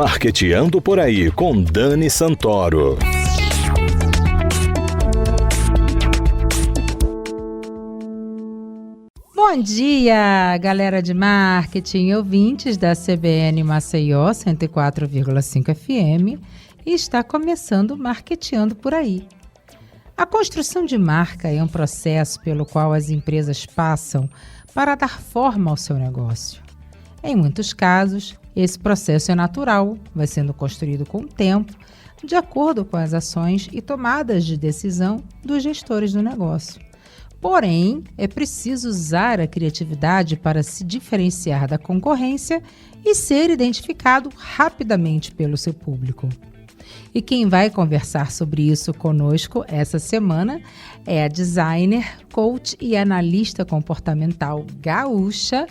Marqueteando por Aí com Dani Santoro. Bom dia, galera de marketing, ouvintes da CBN Maceió 104,5 FM, e está começando Marqueteando por Aí. A construção de marca é um processo pelo qual as empresas passam para dar forma ao seu negócio. Em muitos casos, esse processo é natural, vai sendo construído com o tempo, de acordo com as ações e tomadas de decisão dos gestores do negócio. Porém, é preciso usar a criatividade para se diferenciar da concorrência e ser identificado rapidamente pelo seu público. E quem vai conversar sobre isso conosco essa semana é a designer, coach e analista comportamental gaúcha,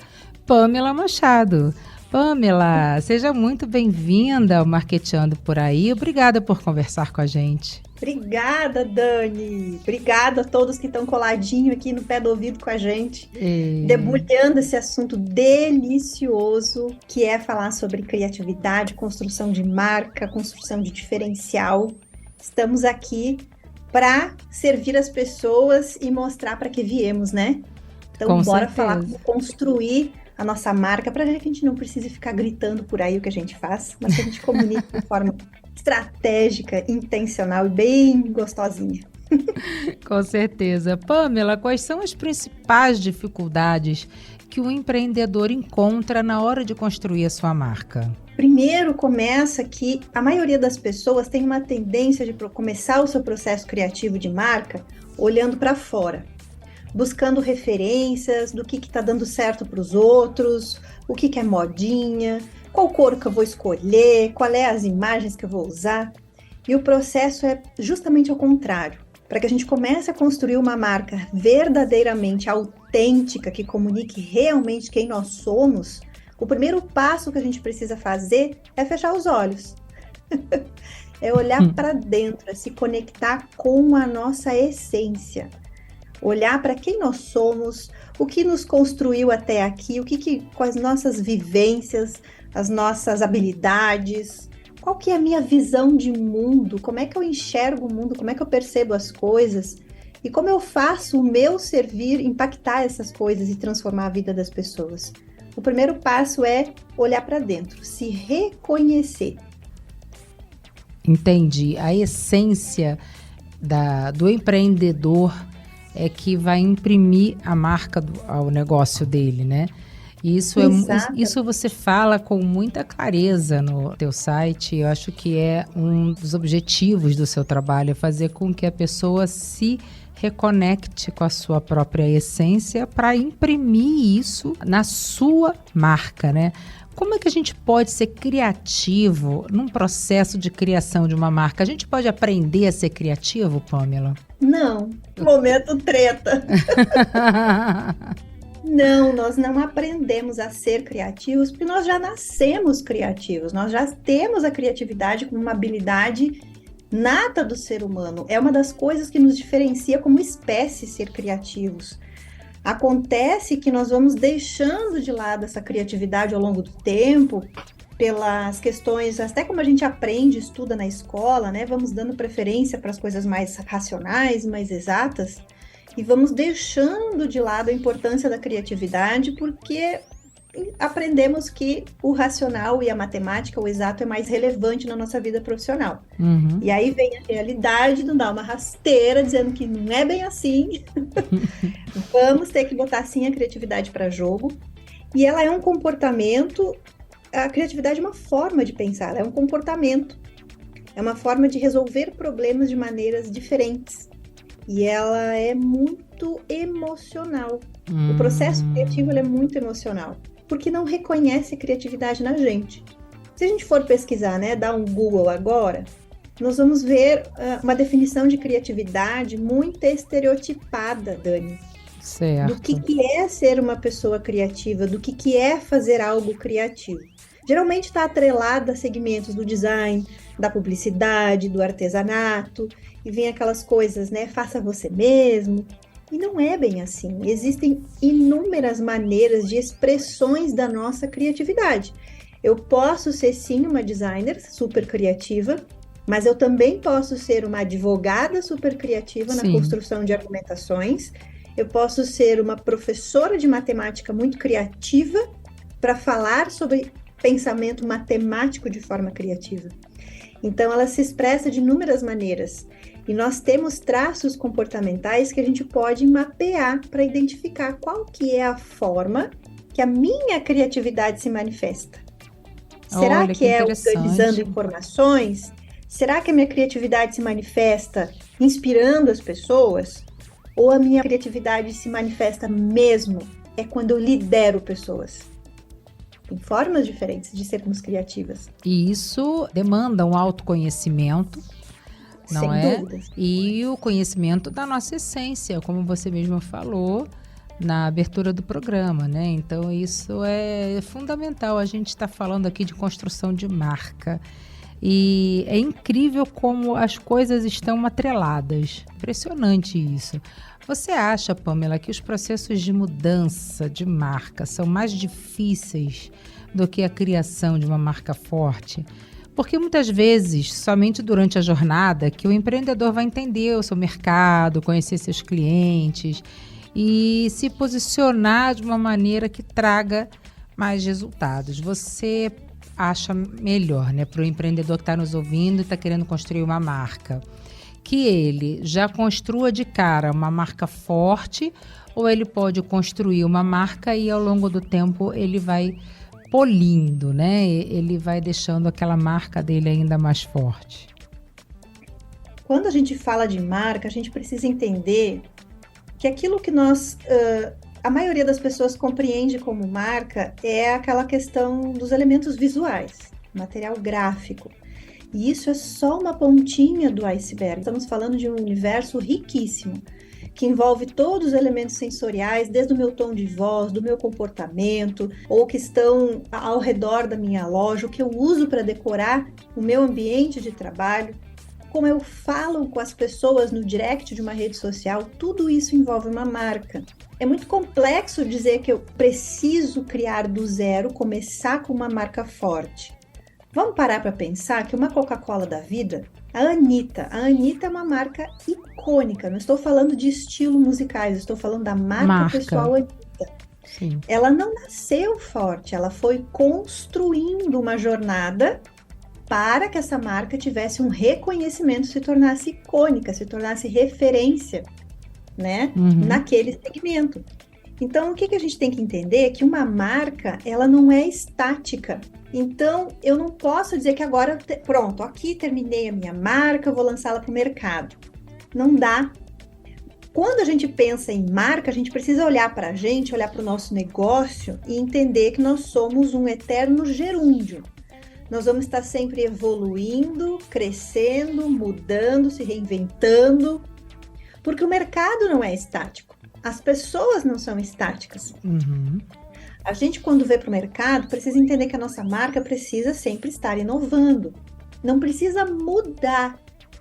Pamela Machado. Pamela, seja muito bem-vinda ao Marqueteando por Aí. Obrigada por conversar com a gente. Obrigada, Dani. Obrigada a todos que estão coladinho aqui no pé do ouvido com a gente, debulhando esse assunto delicioso que é falar sobre criatividade, construção de marca, construção de diferencial. Estamos aqui para servir as pessoas e mostrar para que viemos, né? Então, bora falar como construir a nossa marca, para que a gente não precise ficar gritando por aí o que a gente faz, mas que a gente comunique de forma estratégica, intencional e bem gostosinha. Com certeza. Pamela, quais são as principais dificuldades que o empreendedor encontra na hora de construir a sua marca? Primeiro, começa que a maioria das pessoas tem uma tendência de começar o seu processo criativo de marca olhando para fora, buscando referências do que está dando certo para os outros, o que é modinha, qual cor que eu vou escolher, qual é as imagens que eu vou usar. E o processo é justamente ao contrário. Para que a gente comece a construir uma marca verdadeiramente autêntica, que comunique realmente quem nós somos, o primeiro passo que a gente precisa fazer é fechar os olhos. É olhar para dentro, é se conectar com a nossa essência. Olhar para quem nós somos, o que nos construiu até aqui, com as nossas vivências, as nossas habilidades, qual que é a minha visão de mundo, como é que eu enxergo o mundo, como é que eu percebo as coisas e como eu faço o meu servir impactar essas coisas e transformar a vida das pessoas. O primeiro passo é olhar para dentro, se reconhecer. Entendi. A essência do empreendedor é que vai imprimir a marca ao negócio dele, né? Isso você fala com muita clareza no teu site. Eu acho que é um dos objetivos do seu trabalho, é fazer com que a pessoa se reconecte com a sua própria essência para imprimir isso na sua marca, né? Como é que a gente pode ser criativo num processo de criação de uma marca? A gente pode aprender a ser criativo, Pamela? Não, momento treta. Não, nós não aprendemos a ser criativos porque nós já nascemos criativos, nós já temos a criatividade como uma habilidade nata do ser humano. É uma das coisas que nos diferencia como espécie ser criativos. Acontece que nós vamos deixando de lado essa criatividade ao longo do tempo, pelas questões, até como a gente aprende, estuda na escola, né? Vamos dando preferência para as coisas mais racionais, mais exatas, e vamos deixando de lado a importância da criatividade, porque aprendemos que o racional e a matemática, o exato, é mais relevante na nossa vida profissional. Uhum. E aí vem a realidade, não dá uma rasteira, dizendo que não é bem assim. Vamos ter que botar, sim, a criatividade para jogo. E ela é um comportamento, a criatividade é uma forma de pensar, é um comportamento. É uma forma de resolver problemas de maneiras diferentes. E ela é muito emocional. O processo criativo ele é muito emocional, porque não reconhece a criatividade na gente. Se a gente for pesquisar, né, dar um Google agora, nós vamos ver uma definição de criatividade muito estereotipada, Dani. Certo. Do que é ser uma pessoa criativa, do que é fazer algo criativo. Geralmente está atrelada a segmentos do design, da publicidade, do artesanato, e vem aquelas coisas, né, faça você mesmo. E não é bem assim. Existem inúmeras maneiras de expressões da nossa criatividade. Eu posso ser, sim, uma designer super criativa, mas eu também posso ser uma advogada super criativa na Sim. construção de argumentações. Eu posso ser uma professora de matemática muito criativa para falar sobre pensamento matemático de forma criativa. Então, ela se expressa de inúmeras maneiras. E nós temos traços comportamentais que a gente pode mapear para identificar qual que é a forma que a minha criatividade se manifesta. Será Olha, que é interessante. organizando informações? Será que a minha criatividade se manifesta inspirando as pessoas? Ou a minha criatividade se manifesta mesmo quando eu lidero pessoas? Tem formas diferentes de sermos criativas. E isso demanda um autoconhecimento, não Sem é? dúvidas. E o conhecimento da nossa essência, como você mesma falou na abertura do programa, né? Então, isso é fundamental. A gente está falando aqui de construção de marca. E é incrível como as coisas estão atreladas. Impressionante isso. Você acha, Pamela, que os processos de mudança de marca são mais difíceis do que a criação de uma marca forte? Porque muitas vezes, somente durante a jornada, que o empreendedor vai entender o seu mercado, conhecer seus clientes e se posicionar de uma maneira que traga mais resultados. Você acha melhor, né, para o empreendedor que está nos ouvindo e está querendo construir uma marca, que ele já construa de cara uma marca forte, ou ele pode construir uma marca e ao longo do tempo ele vai polindo, né? Ele vai deixando aquela marca dele ainda mais forte. Quando a gente fala de marca, a gente precisa entender que aquilo que a maioria das pessoas compreende como marca é aquela questão dos elementos visuais, material gráfico. E isso é só uma pontinha do iceberg. Estamos falando de um universo riquíssimo, que envolve todos os elementos sensoriais, desde o meu tom de voz, do meu comportamento, ou que estão ao redor da minha loja, o que eu uso para decorar o meu ambiente de trabalho, como eu falo com as pessoas no direct de uma rede social, tudo isso envolve uma marca. É muito complexo dizer que eu preciso criar do zero, começar com uma marca forte. Vamos parar para pensar que uma Coca-Cola da vida, a Anitta é uma marca icônica, não estou falando de estilo musicais, estou falando da marca pessoal Anitta. Sim. Ela não nasceu forte, ela foi construindo uma jornada para que essa marca tivesse um reconhecimento, se tornasse icônica, se tornasse referência, né, naquele segmento. Então, o que a gente tem que entender é que uma marca, ela não é estática. Então, eu não posso dizer que agora, pronto, aqui terminei a minha marca, vou lançá-la para o mercado. Não dá. Quando a gente pensa em marca, a gente precisa olhar para a gente, olhar para o nosso negócio e entender que nós somos um eterno gerúndio. Nós vamos estar sempre evoluindo, crescendo, mudando, se reinventando, porque o mercado não é estático. As pessoas não são estáticas. A gente, quando vê para o mercado, precisa entender que a nossa marca precisa sempre estar inovando. Não precisa mudar.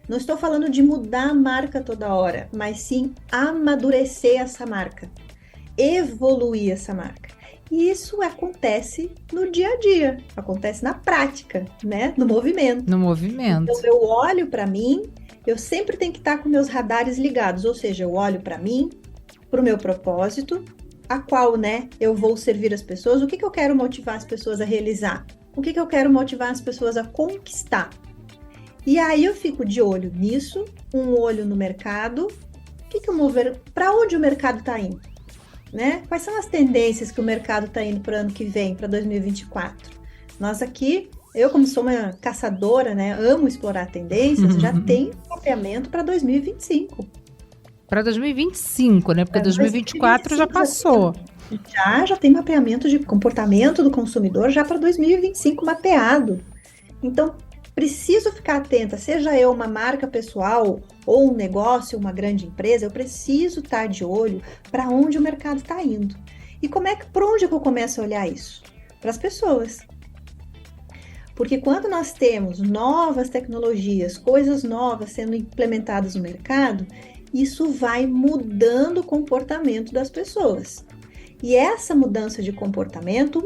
Não estou falando de mudar a marca toda hora, mas sim amadurecer essa marca, evoluir essa marca. E isso acontece no dia a dia, acontece na prática, né? No movimento. No movimento. Então, eu olho para mim, eu sempre tenho que estar com meus radares ligados, ou seja, eu olho para mim, para o meu propósito, a qual, né, eu vou servir as pessoas, o que eu quero motivar as pessoas a realizar, o que eu quero motivar as pessoas a conquistar. E aí eu fico de olho nisso, um olho no mercado, para onde o mercado está indo? Né? Quais são as tendências que o mercado está indo para o ano que vem, para 2024? Nós aqui, eu como sou uma caçadora, né, amo explorar tendências, já tem mapeamento para 2025. Para 2025, né? Porque 2024 já passou. Já tem mapeamento de comportamento do consumidor já para 2025 mapeado. Então, preciso ficar atenta, seja eu uma marca pessoal ou um negócio, uma grande empresa, eu preciso estar de olho para onde o mercado está indo. E por onde eu começo a olhar isso? Para as pessoas. Porque quando nós temos novas tecnologias, coisas novas sendo implementadas no mercado, isso vai mudando o comportamento das pessoas. E essa mudança de comportamento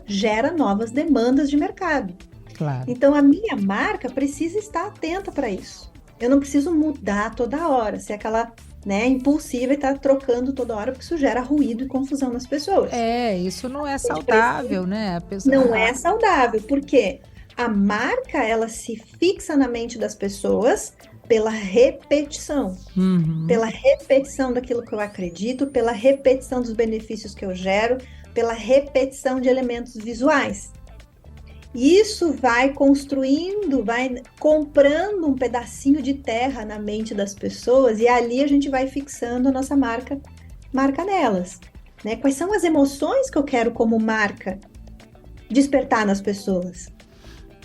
gera novas demandas de mercado. Claro. Então, a minha marca precisa estar atenta para isso. Eu não preciso mudar toda hora, ser aquela, impulsiva e estar trocando toda hora, porque isso gera ruído e confusão nas pessoas. Isso não é saudável, né? Não é saudável, porque a marca, ela se fixa na mente das pessoas pela repetição. Pela repetição daquilo que eu acredito, pela repetição dos benefícios que eu gero, pela repetição de elementos visuais. Isso vai construindo, vai comprando um pedacinho de terra na mente das pessoas e ali a gente vai fixando a nossa marca nelas, né? Quais são as emoções que eu quero como marca despertar nas pessoas?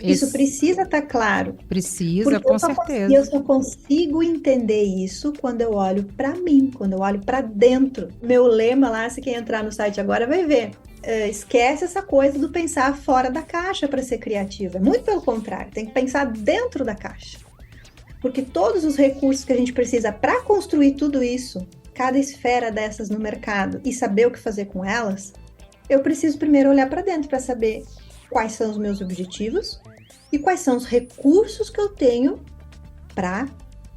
Isso precisa estar claro. Precisa, com certeza. E eu só consigo entender isso quando eu olho para mim, quando eu olho para dentro. Meu lema lá, se quem entrar no site agora vai ver. Esquece essa coisa do pensar fora da caixa para ser criativa. Muito pelo contrário, tem que pensar dentro da caixa. Porque todos os recursos que a gente precisa para construir tudo isso, cada esfera dessas no mercado e saber o que fazer com elas, eu preciso primeiro olhar para dentro para saber quais são os meus objetivos e quais são os recursos que eu tenho para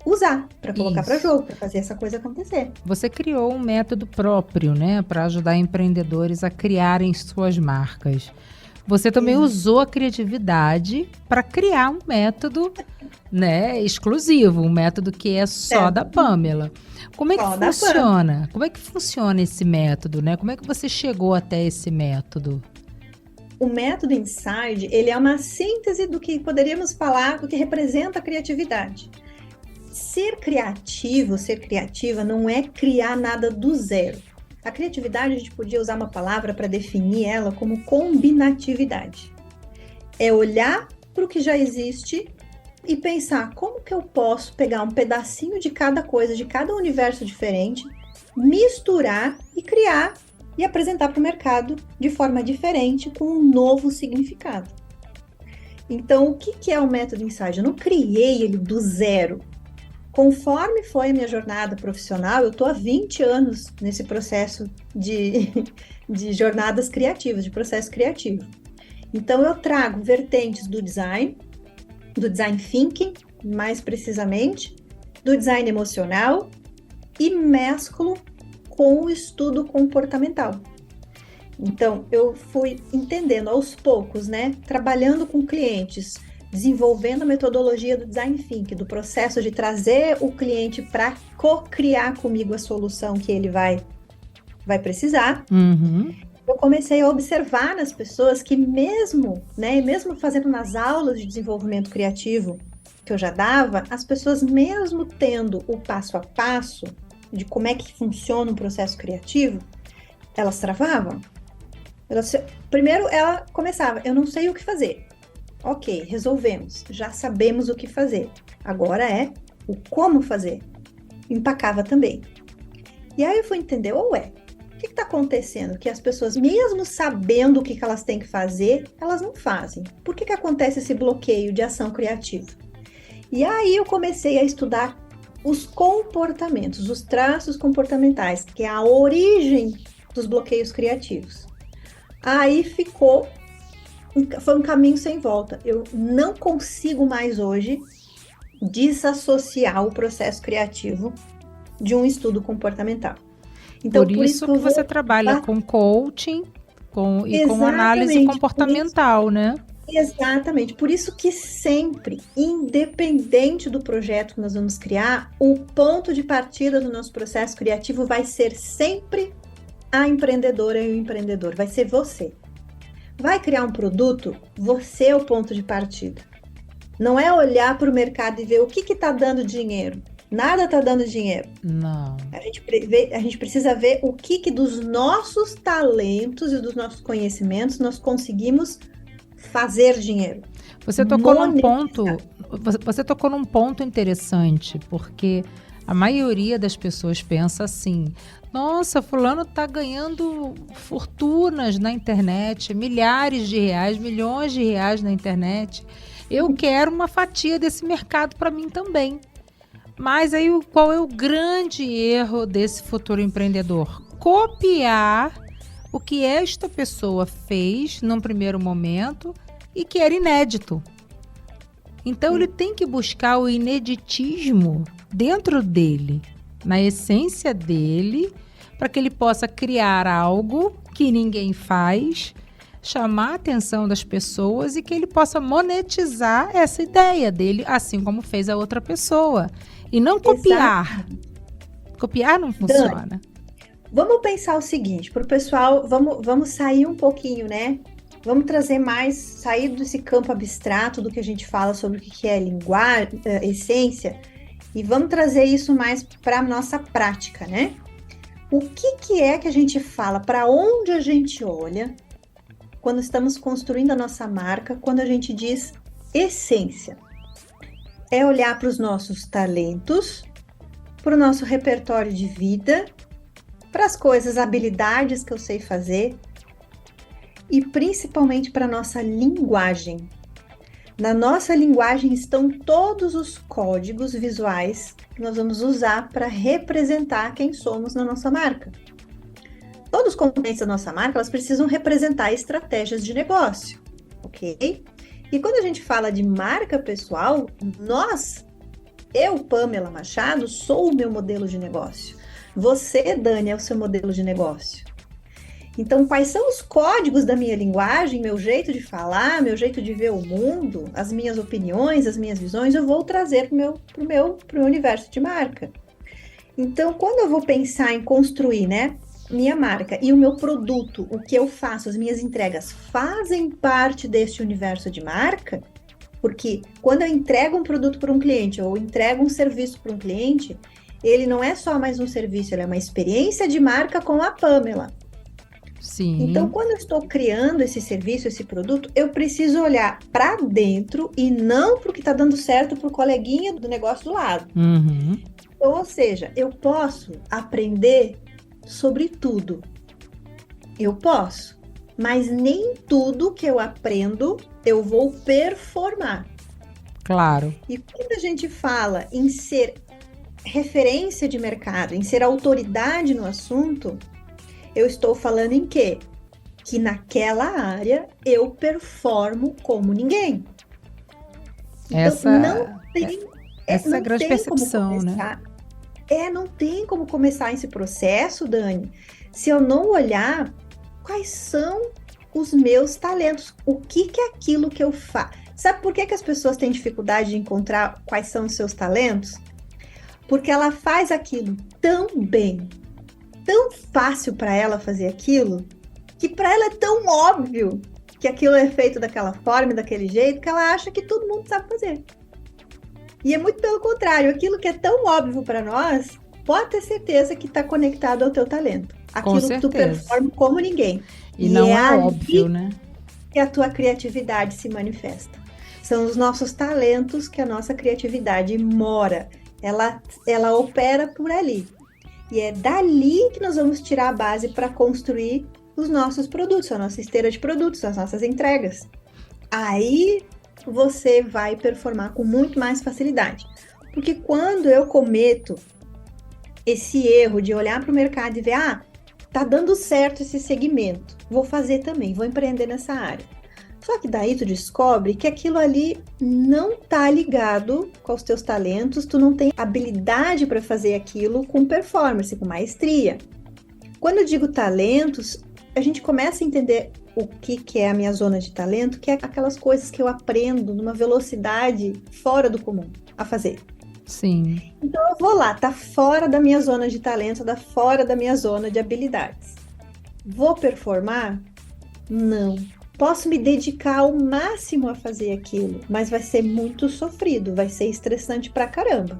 usar, para colocar para jogo, para fazer essa coisa acontecer. Você criou um método próprio, né, para ajudar empreendedores a criarem suas marcas. Você também usou a criatividade para criar um método, né, exclusivo, um método que é só da Pamela. Como é que funciona? Como é que funciona esse método, né? Como é que você chegou até esse método? O método Inside, ele é uma síntese do que poderíamos falar, do que representa a criatividade. Ser criativo, ser criativa, não é criar nada do zero. A criatividade, a gente podia usar uma palavra para definir ela como combinatividade. É olhar para o que já existe e pensar como que eu posso pegar um pedacinho de cada coisa, de cada universo diferente, misturar e criar e apresentar para o mercado de forma diferente, com um novo significado. Então, o que é o método Inside? Eu não criei ele do zero. Conforme foi a minha jornada profissional, eu estou há 20 anos nesse processo de jornadas criativas, de processo criativo. Então, eu trago vertentes do design thinking, mais precisamente, do design emocional e mesclo com o estudo comportamental. Então, eu fui entendendo aos poucos, né? Trabalhando com clientes, desenvolvendo a metodologia do design thinking, do processo de trazer o cliente para co-criar comigo a solução que ele vai precisar. Eu comecei a observar nas pessoas que mesmo fazendo nas aulas de desenvolvimento criativo que eu já dava, as pessoas mesmo tendo o passo a passo de como é que funciona um processo criativo, elas travavam. Primeiro ela começava, eu não sei o que fazer. Ok, resolvemos, já sabemos o que fazer. Agora é o como fazer. Empacava também. E aí eu fui entender, o que está acontecendo? Que as pessoas, mesmo sabendo o que elas têm que fazer, elas não fazem. Por que acontece esse bloqueio de ação criativa? E aí eu comecei a estudar os comportamentos, os traços comportamentais, que é a origem dos bloqueios criativos. Aí foi um caminho sem volta. Eu não consigo mais hoje desassociar o processo criativo de um estudo comportamental. Então, por isso que você trabalha com coaching com análise comportamental, né? Exatamente, por isso que sempre, independente do projeto que nós vamos criar, o ponto de partida do nosso processo criativo vai ser sempre a empreendedora e o empreendedor, vai ser você. Vai criar um produto, você é o ponto de partida. Não é olhar para o mercado e ver o que está dando dinheiro. Nada está dando dinheiro. Não. A gente precisa ver o que dos nossos talentos e dos nossos conhecimentos nós conseguimos fazer dinheiro. Você tocou num ponto interessante, porque a maioria das pessoas pensa assim: nossa, fulano está ganhando fortunas na internet, milhares de reais, milhões de reais na internet. Eu quero uma fatia desse mercado para mim também. Mas aí qual é o grande erro desse futuro empreendedor? Copiar o que esta pessoa fez num primeiro momento e que era inédito. Então, ele tem que buscar o ineditismo dentro dele, na essência dele, para que ele possa criar algo que ninguém faz, chamar a atenção das pessoas e que ele possa monetizar essa ideia dele, assim como fez a outra pessoa. E não copiar. Copiar não funciona. Dani, vamos pensar o seguinte, para o pessoal, vamos sair um pouquinho, né? Vamos trazer mais, sair desse campo abstrato do que a gente fala sobre o que é linguagem, essência, e vamos trazer isso mais para a nossa prática, né? O que é que a gente fala, para onde a gente olha quando estamos construindo a nossa marca, quando a gente diz essência? É olhar para os nossos talentos, para o nosso repertório de vida, para as coisas, habilidades que eu sei fazer, e principalmente para a nossa linguagem. Na nossa linguagem estão todos os códigos visuais que nós vamos usar para representar quem somos na nossa marca. Todos os componentes da nossa marca, elas precisam representar estratégias de negócio, ok? E quando a gente fala de marca pessoal, eu, Pamela Machado, sou o meu modelo de negócio. Você, Dani, é o seu modelo de negócio. Então, quais são os códigos da minha linguagem, meu jeito de falar, meu jeito de ver o mundo, as minhas opiniões, as minhas visões, eu vou trazer para o meu universo de marca. Então, quando eu vou pensar em construir, né, minha marca e o meu produto, o que eu faço, as minhas entregas, fazem parte deste universo de marca, porque quando eu entrego um produto para um cliente ou entrego um serviço para um cliente, ele não é só mais um serviço, ele é uma experiência de marca com a Pamela. Sim. Então, quando eu estou criando esse serviço, esse produto, eu preciso olhar para dentro e não para o que está dando certo para o coleguinha do negócio do lado. Uhum. Então, ou seja, eu posso aprender sobre tudo. Eu posso, mas nem tudo que eu aprendo eu vou performar. Claro. E quando a gente fala em ser referência de mercado, em ser autoridade no assunto, eu estou falando em quê? Que naquela área eu performo como ninguém. Então, Essa não é a grande tem percepção, como né? não tem como começar esse processo, Dani, se eu não olhar quais são os meus talentos, o que é aquilo que eu faço. Sabe por que as pessoas têm dificuldade de encontrar quais são os seus talentos? Porque ela faz aquilo tão bem, tão fácil para ela fazer aquilo, que para ela é tão óbvio que aquilo é feito daquela forma e daquele jeito, que ela acha que todo mundo sabe fazer. E é muito pelo contrário, aquilo que é tão óbvio para nós, pode ter certeza que está conectado ao teu talento. Aquilo que tu performa como ninguém. E não é óbvio, né? Que a tua criatividade se manifesta. São os nossos talentos que a nossa criatividade mora. Ela opera por ali. E é dali que nós vamos tirar a base para construir os nossos produtos, a nossa esteira de produtos, as nossas entregas. Aí você vai performar com muito mais facilidade. Porque quando eu cometo esse erro de olhar para o mercado e ver, tá dando certo esse segmento, vou fazer também, vou empreender nessa área. Só que daí tu descobre que aquilo ali não tá ligado com os teus talentos, tu não tem habilidade para fazer aquilo com performance, com maestria. Quando eu digo talentos, a gente começa a entender o que é a minha zona de talento, que é aquelas coisas que eu aprendo numa velocidade fora do comum a fazer. Sim. Então eu vou lá, tá fora da minha zona de talento, tá fora da minha zona de habilidades. Vou performar? Não. Posso me dedicar ao máximo a fazer aquilo, mas vai ser muito sofrido, vai ser estressante pra caramba.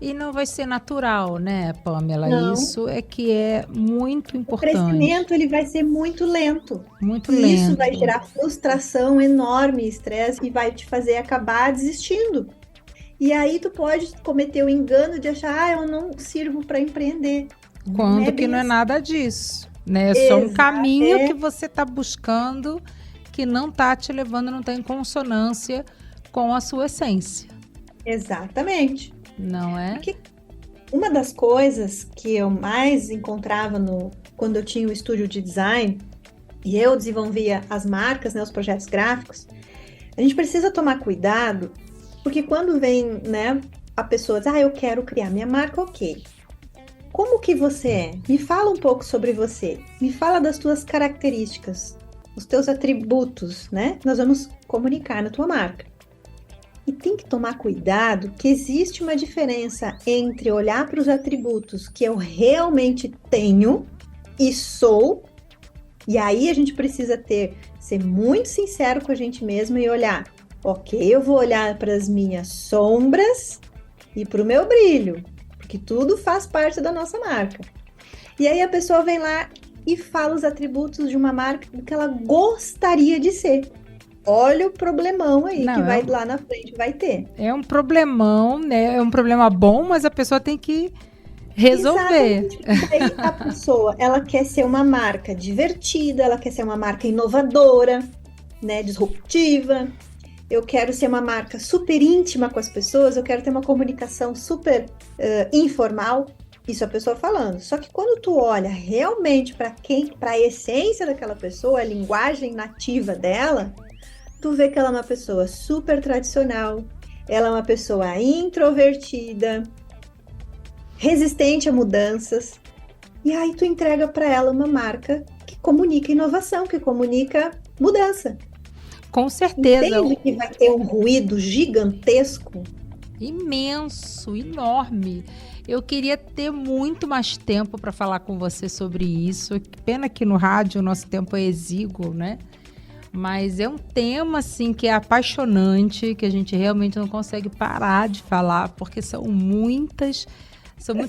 E não vai ser natural, né, Pamela? Não. Isso é que é muito importante. O crescimento ele vai ser muito lento. Muito e lento. Isso vai gerar frustração enorme, estresse, e vai te fazer acabar desistindo. E aí tu pode cometer o engano de achar, eu não sirvo para empreender. Quando que não é nada disso, né? É só um caminho que você está buscando que não está te levando, não está em consonância com a sua essência. Exatamente. Não é? Porque uma das coisas que eu mais encontrava quando eu tinha o estúdio de design e eu desenvolvia as marcas, né, os projetos gráficos, a gente precisa tomar cuidado, porque quando vem, né, a pessoa diz, eu quero criar minha marca, ok. Como que você é? Me fala um pouco sobre você. Me fala das tuas características, os teus atributos, né? Nós vamos comunicar na tua marca. E tem que tomar cuidado que existe uma diferença entre olhar para os atributos que eu realmente tenho e sou, e aí a gente precisa ser muito sincero com a gente mesmo e olhar, ok, eu vou olhar para as minhas sombras e para o meu brilho, porque tudo faz parte da nossa marca. E aí a pessoa vem lá e fala os atributos de uma marca que ela gostaria de ser. Olha o problemão aí que vai lá na frente, vai ter. É um problemão, né? É um problema bom, mas a pessoa tem que resolver. Exatamente. Aí a pessoa, ela quer ser uma marca divertida, ela quer ser uma marca inovadora, né? Disruptiva. Eu quero ser uma marca super íntima com as pessoas, eu quero ter uma comunicação super informal. Isso a pessoa falando. Só que quando tu olha realmente para a essência daquela pessoa, a linguagem nativa dela, tu vê que ela é uma pessoa super tradicional, ela é uma pessoa introvertida, resistente a mudanças, e aí tu entrega para ela uma marca que comunica inovação, que comunica mudança. Com certeza. Entende que vai ter um ruído gigantesco? Imenso, enorme. Eu queria ter muito mais tempo para falar com você sobre isso. Pena que no rádio o nosso tempo é exíguo, né? Mas é um tema, assim, que é apaixonante, que a gente realmente não consegue parar de falar, porque são muitos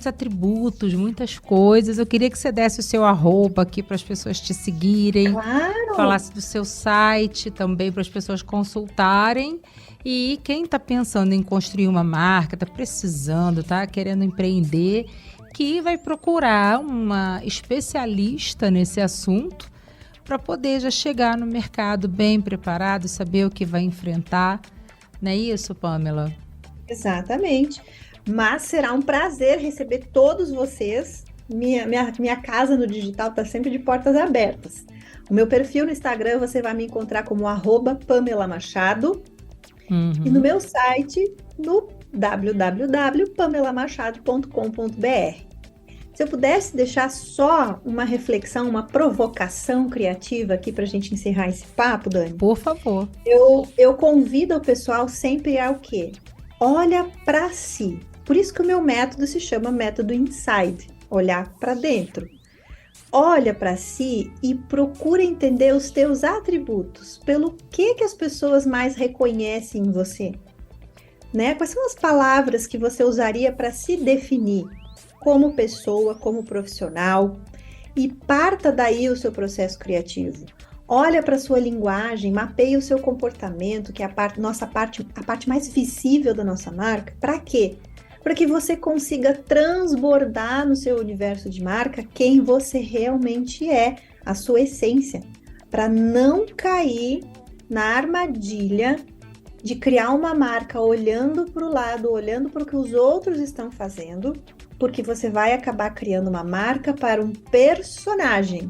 atributos, muitas coisas. Eu queria que você desse o seu @, aqui para as pessoas te seguirem. Claro! Falasse do seu site também para as pessoas consultarem. E quem está pensando em construir uma marca, está precisando, está querendo empreender, que vai procurar uma especialista nesse assunto para poder já chegar no mercado bem preparado, saber o que vai enfrentar. Não é isso, Pamela? Exatamente. Mas será um prazer receber todos vocês. Minha casa no digital está sempre de portas abertas. O meu perfil no Instagram você vai me encontrar como @Pamela Machado. E no meu site, no www.pamelamachado.com.br. Se eu pudesse deixar só uma reflexão, uma provocação criativa aqui para a gente encerrar esse papo, Dani. Por favor. Eu convido o pessoal sempre a o quê? Olha para si. Por isso que o meu método se chama método Inside, olhar para dentro. Olha para si e procura entender os teus atributos, pelo que as pessoas mais reconhecem em você, né? Quais são as palavras que você usaria para se definir como pessoa, como profissional, e parta daí o seu processo criativo. Olha para a sua linguagem, mapeia o seu comportamento, que é a parte mais visível da nossa marca. Para quê? Para que você consiga transbordar no seu universo de marca quem você realmente é, a sua essência, para não cair na armadilha de criar uma marca olhando para o lado, olhando para o que os outros estão fazendo, porque você vai acabar criando uma marca para um personagem.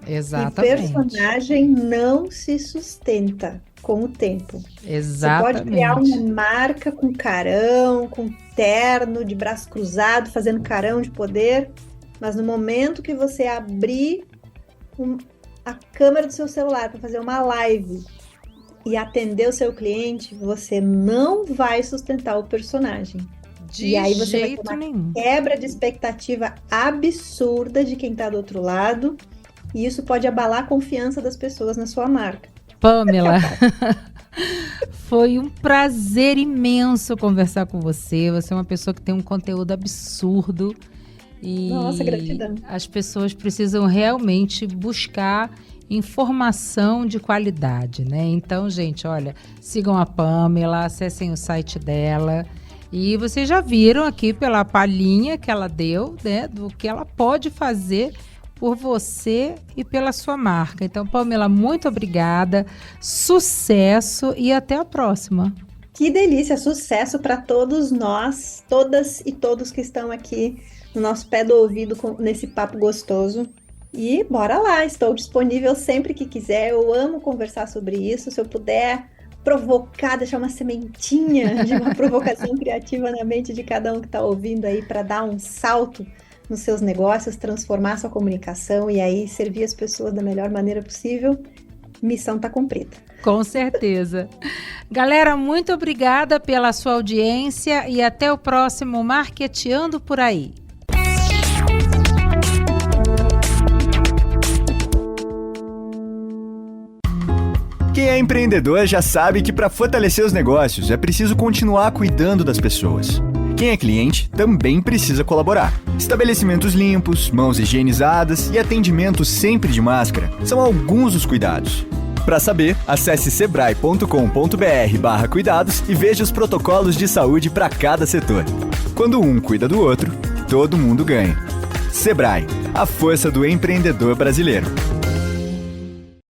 Exatamente. E personagem não se sustenta com o tempo. Exatamente. Você pode criar uma marca com carão, com terno, de braço cruzado, fazendo carão de poder, mas no momento que você abrir a câmera do seu celular para fazer uma live e atender o seu cliente, você não vai sustentar o personagem. E aí você vai ter uma quebra de expectativa absurda de quem está do outro lado, e isso pode abalar a confiança das pessoas na sua marca. Pamela, foi um prazer imenso conversar com você. Você é uma pessoa que tem um conteúdo absurdo. E nossa, gratidão. As pessoas precisam realmente buscar informação de qualidade, né? Então, gente, olha, sigam a Pamela, acessem o site dela. E vocês já viram aqui pela palhinha que ela deu, né, do que ela pode fazer por você e pela sua marca. Então, Pamela, muito obrigada, sucesso e até a próxima. Que delícia, sucesso para todos nós, todas e todos que estão aqui no nosso pé do ouvido nesse papo gostoso. E bora lá, estou disponível sempre que quiser. Eu amo conversar sobre isso. Se eu puder provocar, deixar uma sementinha de uma provocação criativa na mente de cada um que está ouvindo aí para dar um salto nos seus negócios, transformar sua comunicação e aí servir as pessoas da melhor maneira possível, missão está cumprida. Com certeza. Galera, muito obrigada pela sua audiência e até o próximo Marqueteando por Aí. Quem é empreendedor já sabe que para fortalecer os negócios é preciso continuar cuidando das pessoas. Quem é cliente também precisa colaborar. Estabelecimentos limpos, mãos higienizadas e atendimento sempre de máscara são alguns dos cuidados. Para saber, acesse sebrae.com.br/cuidados e veja os protocolos de saúde para cada setor. Quando um cuida do outro, todo mundo ganha. Sebrae, a força do empreendedor brasileiro.